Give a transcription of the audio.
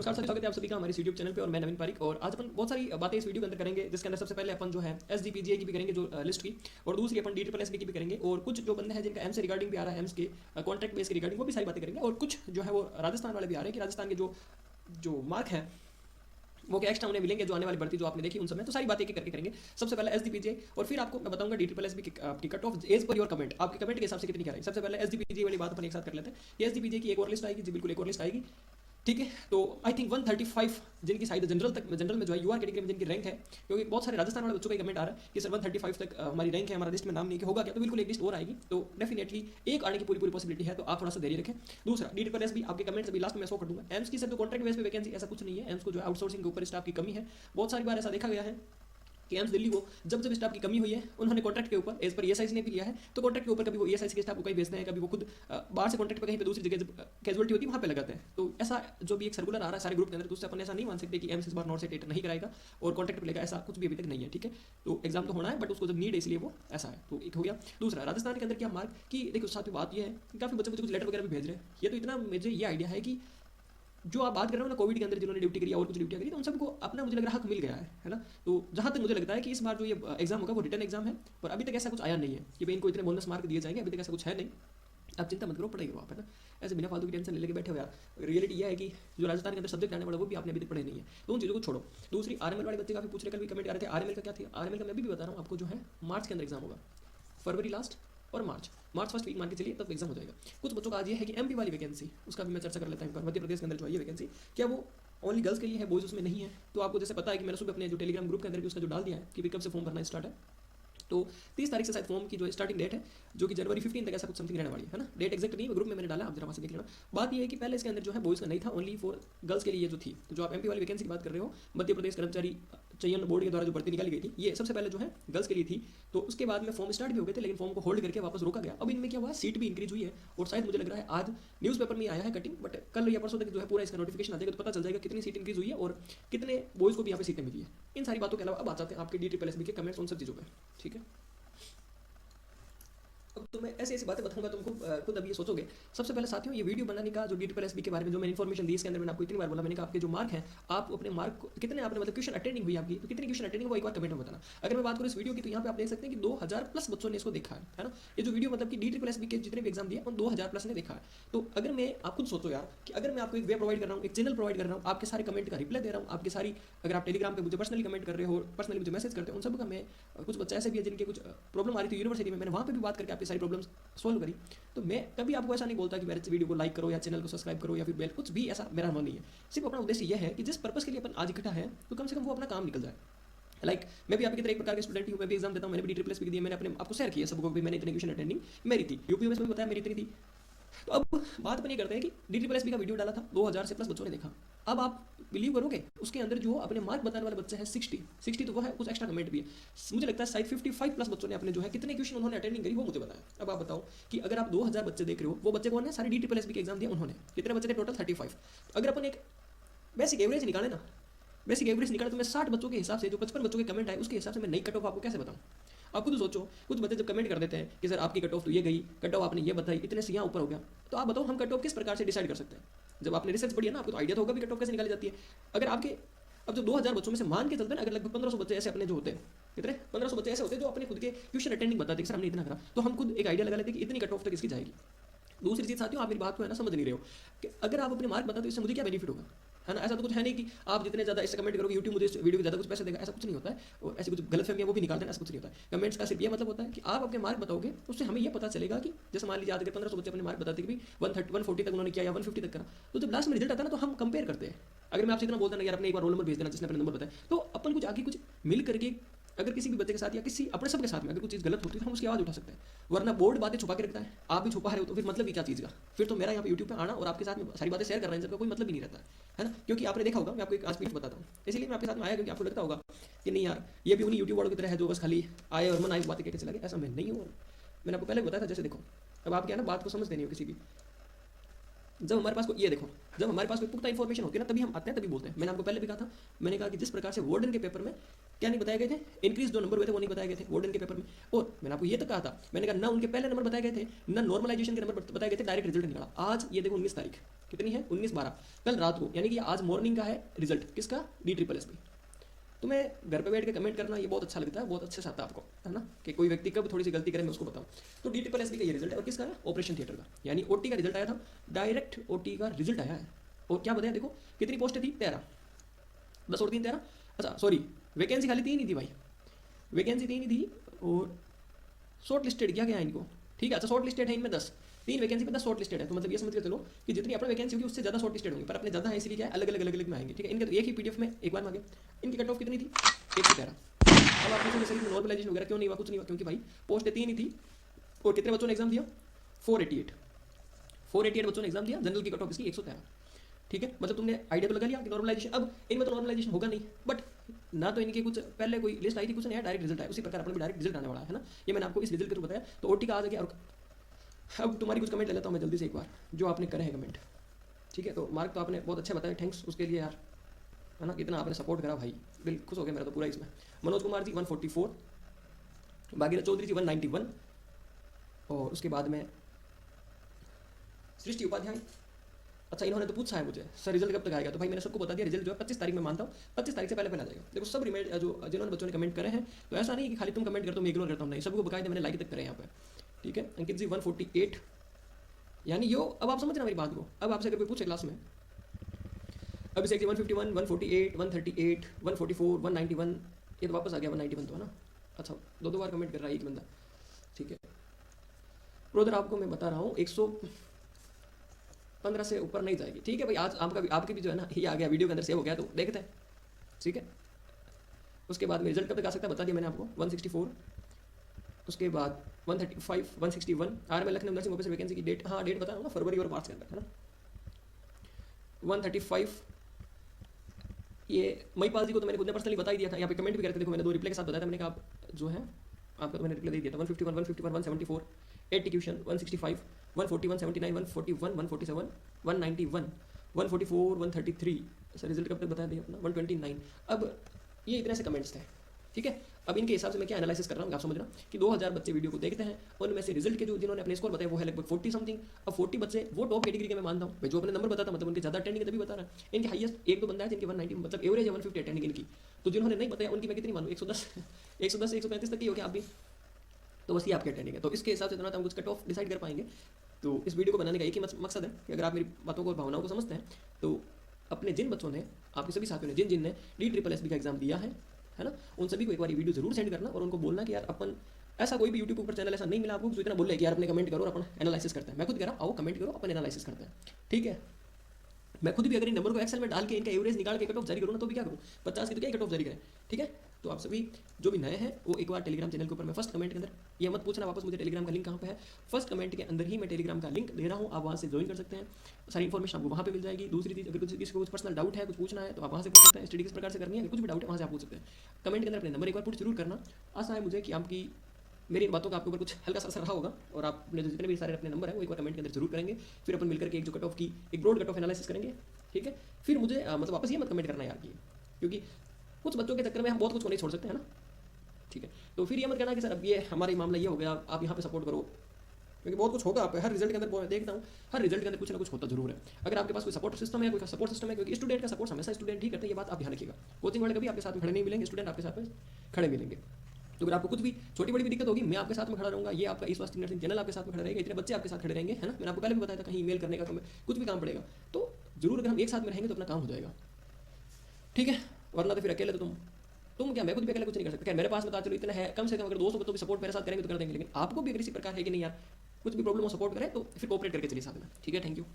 नमस्कार सर, स्वागत है आप सभी का हमारे यूट्यूब चैनल पे। और मैं नवीन पारिक, और आज अपन बहुत सारी बातें इस वीडियो के अंदर करेंगे, जिसके अंदर सबसे पहले अपन जो है एसजीपीजीए की भी करेंगे जो लिस्ट की, और दूसरी अपन DSSB की भी करेंगे, और कुछ जो बंदे हैं जिनका एम्स से रिगार्डिंग भी आ रहा है, एम्स के कॉन्ट्रैक्ट बेस के रिगार्डिंग वो भी सारी बातें करेंगे, और कुछ जो है वो राजस्थान वाले भी आ रहे हैं कि राजस्थान के जो मार्क है वो क्या एक्स्ट्रा उन्हें मिलेंगे जो आने वाली भर्ती जो आपने देखी उन समय। तो सारी बातें करके करेंगे। सबसे पहले एसजीपीजीए, और फिर आपको मैं बताऊंगा DSSB की cut off as per your comment, आपके कमेंट के हिसाब से कितनी क्या है। सबसे पहले एसजीपीजीए वाली बात अपन एक साथ कर लेते हैं। ये एसजीपीजीए की एक और लिस्ट आएगी जी, बिल्कुल एक और लिस्ट आएगी, ठीक है। तो आई थिंक 135 जिनकी शायद जनरल में जो है यूआर कैटेगरी में जिनकी रैंक है, क्योंकि बहुत सारे राजस्थान वाले बच्चों का कमेंट आ रहा है कि सर 135 तक हमारी रैंक है, हमारा लिस्ट में नाम नहीं कि होगा क्या। तो बिल्कुल एक लिस्ट और आएगी, तो डेफिनेटली एक आने की पूरी पॉसिबिलिटी है, तो आप थोड़ा सा धैर्य रखें। दूसरा DSSB आपके कमेंट्स अभी लास्ट में शो कर दूंगा। एम्स की सर जो कॉन्ट्रैक्ट बेस पे वैकेंसी ऐसा कुछ नहीं है, एम्स को जो आउटसोर्सिंग के ऊपर स्टाफ की कमी है। बहुत सारी बार ऐसा देखा गया है कि एम्स दिल्ली को जब स्टाफ की कमी हुई है, उन्होंने कॉन्ट्रैक्ट के ऊपर एज पर ESIC ने भी लिया है, तो कॉन्ट्रैक्ट के ऊपर कभी वो ESIC के स्टाफ को कहीं भेजते हैं, कभी वो खुद बाहर से कॉन्ट्रैक्ट पर कहीं पे दूसरी जगह कैजुअलिटी होती है वहाँ पे लगाते हैं। तो ऐसा जो भी एक सर्कुलर आ रहा है सारे ग्रुप के अंदर, तो उससे अपन ऐसा नहीं मान सकते कि एम्स इस बार नॉट से टेट नहीं कराएगा और कॉन्ट्रैक्ट पर लेगा, ऐसा कुछ भी अभी तक नहीं है, ठीक है। तो एग्जाम तो होना है, बट उसको जब नीड है इसलिए वो ऐसा है। तो एक हो गया। दूसरा, राजस्थान के अंदर क्या मार्क की देखो, साथ में बात ये है कि काफ़ी बच्चे मुझे कुछ लेटर वगैरह भी भेज रहे हैं। ये तो इतना मुझे ये आइडिया है कि जो आप बात कर रहे हो ना कोविड के अंदर जिन्होंने ड्यूटी करी और कुछ ड्यूटी करी, तो उन सबको अपना मुझे लग रहा हक मिल गया है ना। तो जहाँ तक मुझे लगता है कि इस बार जो ये एग्जाम होगा वो रिटर्न एग्जाम है, और अभी तक ऐसा कुछ आया नहीं है कि भाई इनको इतने बोनस मार्क दिए जाएंगे, अभी तक ऐसा कुछ है नहीं। आप चिंता मत करो, पढ़ेगा आप, है ना। ऐसे बिना फालतू की टेंशन लेके बैठे हो यार। रियलिटी यह है कि जो राजस्थान के अंदर सब्जेक्ट आने वाला वो भी आपने अभी तक पढ़े नहीं है, तो उन चीज़ों को छोड़ो। दूसरी, RML वाले बच्चे काफ़ी पूछ रहे, कल भी कमेंट कर रहे थे RML का क्या थी। RML का मैं भी बता रहा हूँ आपको, जो है मार्च के अंदर एग्जाम होगा, फरवरी लास्ट और मार्च फर्स्ट वीक मान के चलिए, तब एग्जाम हो जाएगा। कुछ बच्चों का आज ये है कि MP वाली वैकेंसी, उसका भी मैं चर्चा कर लेता हूँ। मध्य प्रदेश के अंदर जो है ये वैकेंसी, क्या वो ओनली गर्ल्स के लिए है, बॉयज उसमें नहीं है। तो आपको जैसे पता है कि मैंने सुबह अपने जो टेलीग्राम ग्रुप के अंदर भी उसका जो डाल दिया है कि कब से फॉर्म भरना स्टार्ट है। तो 30 तारीख से शायद फॉर्म की जो स्टार्टिंग डेट है, जो कि जनवरी 15 तक ऐसा कुछ समथिंग रहने वाली है ना। डेट एक्जैक्ट नहीं, ग्रुप में मैंने डाला, आप जरा वहाँ से देख लेना। बात ये है कि पहले इसके अंदर जो है बॉयज़ का नहीं था, ओनली फॉर गर्ल्स के लिए जो थी। तो जो आप MP वाली वैकेंसी की बात कर रहे हो, मध्य प्रदेश कर्मचारी चयन बोर्ड के द्वारा जो भर्ती निकाली गई थी, ये सबसे पहले जो है गर्ल्स के लिए थी। तो उसके बाद में फॉर्म स्टार्ट भी हो गए थे, लेकिन फॉर्म को होल्ड करके वापस रोका गया। अब इनमें क्या हुआ, सीट भी इंक्रीज हुई है, और शायद मुझे लग रहा है आज न्यूज़पेपर में आया है कटिंग, बट कल या परसों तक जो है पूरा इसका नोटिफिकेशन आ जाएगा, तो पता चल जाएगा कितनी सीट इंक्रीज हुई है और कितने बॉयज़ को भी यहाँ पे सीटें मिली है। इन सारी बातों के अलावा अब आ जाते हैं आपके DSSB के कमेंट्स उन सब चीज़ों पर, ठीक है। अब तो मैं ऐसी बातें बताऊंगा, तुमको खुद अब ये सोचोगे। सबसे पहले साथियों, ये वीडियो बनाने का जो DSSB के बारे में जो मैंने इन्फॉर्मेशन दी, इसके अंदर मैंने आपको इतनी बार बोला, मैंने कहा आपके जो मार्क हैं, आप अपने मार्क कितने आपने मतलब क्वेश्चन अटेंडिंग हुई आपकी, तो कितनी क्वेश्चन अटेंडिंग वो एक बार कमेंट में बताना। अगर मैं बात करूँ इस वीडियो की, तो यहाँ पे आप देख सकते हैं कि 2000 प्लस बच्चों ने इसको देखा है ना। ये जो वीडियो मतलब कि DSSB के जितने भी एग्जाम दिए उन 2000 प्लस ने देखा है। तो अगर मैं आप खुद सोचो यार कि अगर मैं आपको एक वे प्रोवाइड कर रहा हूँ, एक चैनल प्रोवाइड कर रहा हूँ, आपके सारे कमेंट का रिप्लाई दे रहा हूँ, आपके सारी, अगर आप टेलीग्राम पे मुझे पर्सनली कमेंट कर रहे हो, पर्सनली मुझे मैसेज करते हो, उन सब का मैं, कुछ बच्चे ऐसे भी है जिनके कुछ प्रॉब्लम आ रही थी यूनिवर्सिटी में, मैंने वहाँ पे भी बात करके आपकी सारी प्रॉब्लम्स सोल्व करी। तो मैं कभी आपको ऐसा नहीं बोलता कि मेरे वीडियो को लाइक करो या चैनल को सब्सक्राइब करो या फिर बेल, कुछ भी ऐसा मेरा मन नहीं है। सिर्फ अपना उद्देश्य यह है कि जिस पर्पस के लिए अपन आज इकट्ठा है, तो कम से कम वो अपना काम निकल जाए। मैं भी आपकी तरह एक प्रकार के स्टूडेंट हूँ, मैं भी एग्जाम देता हूँ, मैंने भी DSSB दिया, मैंने अपने आपको शेयर किया सबको भी, मैंने इतनी क्वेश्चन अटेंडिंग मेरी थी, यूपी में भी बताया मेरी इतनी थी। तो अब बात अपन ये करते हैं कि DSSB का वीडियो डाला था, 2000 से प्लस बच्चों ने देखा। अब आप बिलीव करोगे, उसके अंदर जो अपने मार्क बताने वाले बच्चे हैं 60 तो वो है, कुछ एक्स्ट्रा कमेंट भी है। मुझे लगता है शायद 55 प्लस बच्चों ने अपने जो है कितने क्वेश्चन उन्होंने अटेंडिंग करी वो मुझे बताया। अब आप बताओ कि अगर आप 2000 बच्चे देख रहे हो, वो बच्चे कौन है, सारे DSSB के एग्जाम दिए उन्होंने, कितने बच्चे थे टोटल 35। अगर अपन एक बेसिक एवरेज निकाले ना, बेसिक एवरेज निकाले, तो मैं 60 बच्चों के हिसाब से, जो 55 बच्चों के कमेंट आए उसके हिसाब से मैं नई कट ऑफ आपको कैसे बताऊँ। आप खुद सोचो, कुछ बच्चे जब कमेंट कर देते हैं कि सर आपकी कट ऑफ तो ये गई, कट ऑफ आपने ये बताई, इतने से यहाँ ऊपर हो गया, तो आप बताओ हम कट ऑफ किस प्रकार से डिसाइड कर सकते हैं। जब आपने रिसर्च पढ़ी है ना, आपको तो आइडिया तो होगा भी कट ऑफ कैसे निकाली जाती है। अगर आपके अब जो 2000 बच्चों में से मान के चलते हैं, अगर लगभग 1500 बच्चे ऐसे अपने जो होते हैं, कितने 1500 बच्चे ऐसे होते हैं जो अपने खुद के क्वेश्चन अटेंडिंग बताते हैं कि सर हमने इतना करा, तो हम खुद एक आइडिया लगा लेते हैं कि इतनी कट ऑफ तक इसकी जाएगी। दूसरी चीज़ साथियों, आप मेरी बात को है ना समझ नहीं रहे हो कि अगर आप अपने मार्क बताते हो इससे मुझे क्या बेनिफिट होगा, है ना। ऐसा तो कुछ है नहीं कि आप जितने ज़्यादा इससे कमेंट करोगे यूट्यूब मुझे इस वीडियो को ज़्यादा कुछ पैसे देगा, ऐसा कुछ नहीं होता है। और ऐसी कुछ गलतफहमियां वो भी निकालते हैं, ऐसा कुछ नहीं होता है। कमेंट्स का सिर्फ ये मतलब होता है कि आप अपने मार्क बताओगे, उससे हमें ये पता चलेगा कि जैसे मान लीजिए आज अगर 1500 बच्चे अपने मार्क बताते कि 140 तक उन्होंने किया या 150 तक करा, तो जब लास्ट में रिजल्ट आता है ना, तो हम कंपेयर करते हैं। अगर मैं आपसे इतना बोलता ना यार अपने एक बार रोल नंबर भेज देना जिसने अपने नंबर बताया, तो अपन कुछ आगे कुछ मिल करके अगर किसी भी बच्चे के साथ या किसी अपने सबके साथ में अगर कुछ चीज़ गलत होती है तो हम उसकी आवाज़ उठा सकते हैं। वरना बोर्ड बातें छुपा के रखता है, आप भी छुपा रहे हो, तो फिर मतलब ही क्या चीज़ का। फिर तो मेरा यहाँ पे यूट्यूब पे आना और आपके साथ में सारी बातें शेयर कर रहे हैं, सबका कोई मतलब ही नहीं रहता है ना। क्योंकि आपने देखा होगा, मैं आपको एक आज पीठ बताता हूँ, इसलिए मैं आपके साथ में आया क्योंकि आपको लगता होगा कि नहीं यार ये भी उन्हीं यूट्यूब वालों की तरह है जो बस खाली आए और मन आए बातें कहते चला गया। ऐसा मैं नहीं हूँ, मैंने आपको पहले बताया था। जैसे देखो, अब आप क्या ना बात को समझ देनी हो किसी भी, जब हमारे पास ये देखो, जब हमारे पास कोई पुख्ता इन्फॉर्मेशन होती है ना तभी हम आते हैं, तभी बोलते हैं। मैंने आपको पहले भी कहा था, मैंने कहा कि जिस प्रकार से वार्डन के पेपर में क्या नहीं बताए गए थे, इंक्रीज जो नंबर हुए थे वो नहीं बताए गए थे वार्डन के पेपर में। और मैंने आपको ये तक कहा था, मैंने कहा ना उनके पहले नंबर बताए गए थे, ना नॉर्मलाइजेशन के नंबर बताए गए थे, डायरेक्ट रिजल्ट निकला। आज ये देखो 19 तारीख कितनी है, 19/12, कल रात को, यानी कि आज मॉर्निंग का है रिजल्ट किसका, DSSS। तुम्हें घर पे बैठ के कमेंट करना ये बहुत अच्छा लगता है, बहुत अच्छे से आता है आपको, है ना, कि कोई व्यक्ति कब थोड़ी सी गलती करे मैं उसको बताऊं। तो DSSS का ये रिजल्ट है, और किसका है, ऑपरेशन थिएटर का, यानी OT का रिजल्ट आया था, डायरेक्ट OT का रिजल्ट आया है। और क्या बताया देखो, कितनी पोस्टें थी, 13, 10 और 3 13, अच्छा सॉरी, वैकेंसी खाली 3 ही थी भाई, वैकेंसी 3 ही थी, और शॉर्ट लिस्टेड किया गया है इनको, ठीक है। अच्छा शॉर्ट लिस्टेड है इनमें 10, 3 वैकेंसी में 10 शॉर्ट लिस्टेड है, तो मतलब ये समझ के चलो कि जितनी अपना वैकेंसी होगी उससे ज़्यादा शॉर्ट लिस्टेड होंगे, पर अपने ज़्यादा है इसलिए क्या है, अलग अलग में आएंगे, ठीक है। इनके तो एक ही PDF में एक बार मांगे, इनकी कट ऑफ कितनी थी, 113। अब आप पूछोगे सर नॉर्मलाइजेशन वगैरह क्यों नहीं हुआ, कुछ नहीं हुआ, क्योंकि भाई पोस्ट 3 ही थी, और कितने बच्चों ने एग्जाम दिया, 488 बच्चों ने एग्जाम दिया, जनरल की कट ऑफ इसकी 113, ठीक है। मतलब तुमने आइडिया तो लगा लिया कि नॉर्मलाइजेशन, अब इनमें तो नॉर्मलाइजेशन होगा नहीं, बट ना तो इनके कुछ पहले कोई लिस्ट आई थी, कुछ नहीं आया, डायरेक्ट रिजल्ट आया, उसी प्रकार अपने भी डायरेक्ट रिजल्ट आने वाला है ना, ये मैंने आपको इस रिजल्ट के थ्रू बताया। तो OT का आ गया। और अब तुम्हारी कुछ कमेंट ले लेता हूँ मैं जल्दी से एक बार, जो आपने करे हैं कमेंट, ठीक है। तो मार्क तो आपने बहुत अच्छे बताए, थैंक्स उसके लिए यार, है ना, इतना आपने सपोर्ट करा भाई, दिल खुश हो गया मेरा तो पूरा इसमें। मनोज कुमार जी 144, भागीरथ चौधरी जी 191, और उसके बाद में सृष्टि उपाध्याय, अच्छा इन्होंने तो पूछा है मुझे सर रिजल्ट कब तक आएगा, तो भाई मैंने सबको बता दिया, रिजल्ट जो है 25 तारीख में मानता हूँ, 25 तारीख से पहले आ जाएगा। देखो सब रिमेड जो जिन्होंने बच्चों ने कमेंट करे हैं, तो ऐसा नहीं कि खाली तुम कमेंट करते हो मैं इग्नोर करता हूँ, नहीं, सबको बकायदे मैंने लाइक तक करे यहाँ पे, ठीक है। अंकित जी 148, यानी यो अब आप समझ रहे मेरी बात को, अब आपसे अगर कोई पूछे क्लास में, अभिषेक जी 151, 148, 138, 144, 191, ये तो वापस आ गया 191 तो है ना, अच्छा 2 बार कमेंट कर रहा है एक बंदा, ठीक है। ब्रदर आपको मैं बता रहा हूँ 115 से ऊपर नहीं जाएगी, ठीक है भाई। आज आपके भी जो है ना ये आ गया वीडियो के अंदर सेव हो गया, तो देखते हैं, ठीक है। उसके बाद में रिजल्ट कब तक आ सकता है बता दिया मैंने आपको, 164, उसके बाद 135, 161, RML Lucknow nursing officer vacancy की डेट, हाँ डेट बता रहा हूँ ना, फरवरी और मार्च के अंदर, है ना। 135, ये मईपाल जी को तो मैंने खुद ने पर्सनली बता ही दिया था, यहाँ पे कमेंट भी करके देखो, मैंने 2 रिप्लाई के साथ बताया था, मैंने कहा आप जो है आपका तो मैंने रिप्लाई दे दिया था। 151, 151, 174, 8 ट्यूशन, 165, 140, 179, 141, 147, 191, 144, 133, सर रिजल्ट कब तक बता दिया अपना, 129। अब ये इतने से कमेंट्स थे, ठीक है। अब इनके हिसाब से मैं क्या एनालिसिस कर रहा हूँ आप समझ रहा कि 2000 बच्चे वीडियो को देखते हैं, और उनमें से रिजल्ट के जो जिन्होंने अपने स्कोर बताए वो है लगभग 40 समथिंग। अब 40 बच्चे वो टॉप कैटेगरी के मैं मानता हूँ, जो अपने नंबर बताता मतलब उनके ज़्यादा अटेंडिंग तभी बता रहा है। इनके हाईएस्ट 1-2 बंदा है जिनके 190 मतलब एवरेज है 150 अटेंडिंग इनकी, तो जिन्होंने नहीं बताया उनकी मैं कितनी मानूँ, 110 110 135 तक ही हो गया आप भी, तो बस ये आपकी अटेंडिंग है। तो इसके हिसाब से तो हम कुछ कट ऑफ डिसाइड कर पाएंगे। तो इस वीडियो को बनाने का एक ही मकसद है कि अगर आप मेरी बातों को और भावनाओं को समझते हैं, तो अपने जिन बच्चों ने, आपके सभी साथियों ने जिन ने DSSS का एग्जाम दिया है ना, उन सभी को एक बार ये वीडियो जरूर सेंड करना, और उनको बोलना कि यार अपन ऐसा कोई भी यूट्यूब पर चैनल ऐसा नहीं मिला आपको जो इतना बोले कि यार अपने कमेंट करो और अपन एनालिसिस करते हैं। मैं खुद कह रहा हूँ आओ कमेंट करो, अपन एनालिसिस करते हैं, ठीक है। मैं खुद भी अगर इन नंबर को एक्सेल में डाल के इनका एवरेज निकाल के कट ऑफ जारी करूँ ना, तो भी क्या करूँ, 50 की तो क्या कट ऑफ जारी करें, ठीक है। तो आप सभी जो भी नए हैं वो एक बार टेलीग्राम चैनल के ऊपर मैं फर्स्ट कमेंट के अंदर, ये मत पूछना वापस मुझे टेलीग्राम का लिंक कहाँ पे है, फर्स्ट कमेंट के अंदर ही मैं टेलीग्राम का लिंक दे रहा हूँ, आप वहाँ से ज्वाइन कर सकते हैं, सारी इन्फॉर्मेशन आपको वहाँ पे मिल जाएगी। दूसरी चीज़, अगर किसी को कुछ पर्सनल डाउट है, कुछ पूछना है, तो आप वहाँ से पूछ सकते हैं, स्टडी किस प्रकार से करनी है, कुछ भी डाउट है वहाँ से आप पूछ सकते हैं। कमेंट के अंदर अपने नंबर एक बार पुट जरूर करना। आशा है मुझे कि आपकी मेरी इन बातों का आपके ऊपर कुछ हल्का सा असर रहा होगा, और आपने जो जितने भी सारे अपने नंबर है वो एक बार कमेंट के अंदर जरूर करेंगे, फिर अपन मिलकर के एक जो कट ऑफ की एक ब्रॉड कट ऑफ एनालिसिस करेंगे, ठीक है। फिर मुझे मतलब वापस ये मत कमेंट करना यार कि, क्योंकि कुछ बच्चों के चक्कर में हम बहुत कुछ को नहीं छोड़ सकते हैं ना, ठीक है। तो फिर ये मत कहना कि सर अब ये हमारा मामला ये हो गया, आप यहाँ पे सपोर्ट करो, क्योंकि बहुत कुछ होगा। आप हर रिजल्ट के अंदर देखता हूँ, हर रिजल्ट के अंदर कुछ ना कुछ होता जरूर है। अगर आपके पास कोई सपोर्ट सिस्टम है, कोई सपोर्ट सिस्टम है, क्योंकि स्टूडेंट का सपोर्ट हमेशा स्टूडेंट ही करते हैं, ये बात आप ध्यान रखिएगा। कोचिंग वाले कभी आपके साथ में खड़े नहीं मिलेंगे, स्टूडेंट आपके साथ में खड़े मिलेंगे। तो अगर आपको कुछ भी छोटी बड़ी भी दिक्कत होगी, मैं आपके साथ में खड़ा रहूँगा, ये आपका इस वास्ते नर्सिंग चैनल आपके साथ में खड़ा रहेगा, इतने बच्चे आपके साथ खड़े रहेंगे, है ना। मैंने आपको पहले भी बताया था कहीं ईमेल करने का कुछ भी काम पड़ेगा तो जरूर अगर हम एक साथ में रहेंगे तो अपना काम हो जाएगा, ठीक है। वरना तो फिर अकेले तो तुम क्या, मैं खुद भी अकेले कुछ नहीं कर सकता। मेरे पास बता चलो इतना है, कम से कम अगर 200 बच्चों की सपोर्ट मेरे साथ करेंगे तो कर देंगे, लेकिन आपको भी अगर इसी प्रकार है कि नहीं यार कुछ भी प्रॉब्लम हो सपोर्ट करें तो फिर कोऑपरेट करके चलिए साथ में, ठीक है। Thank you.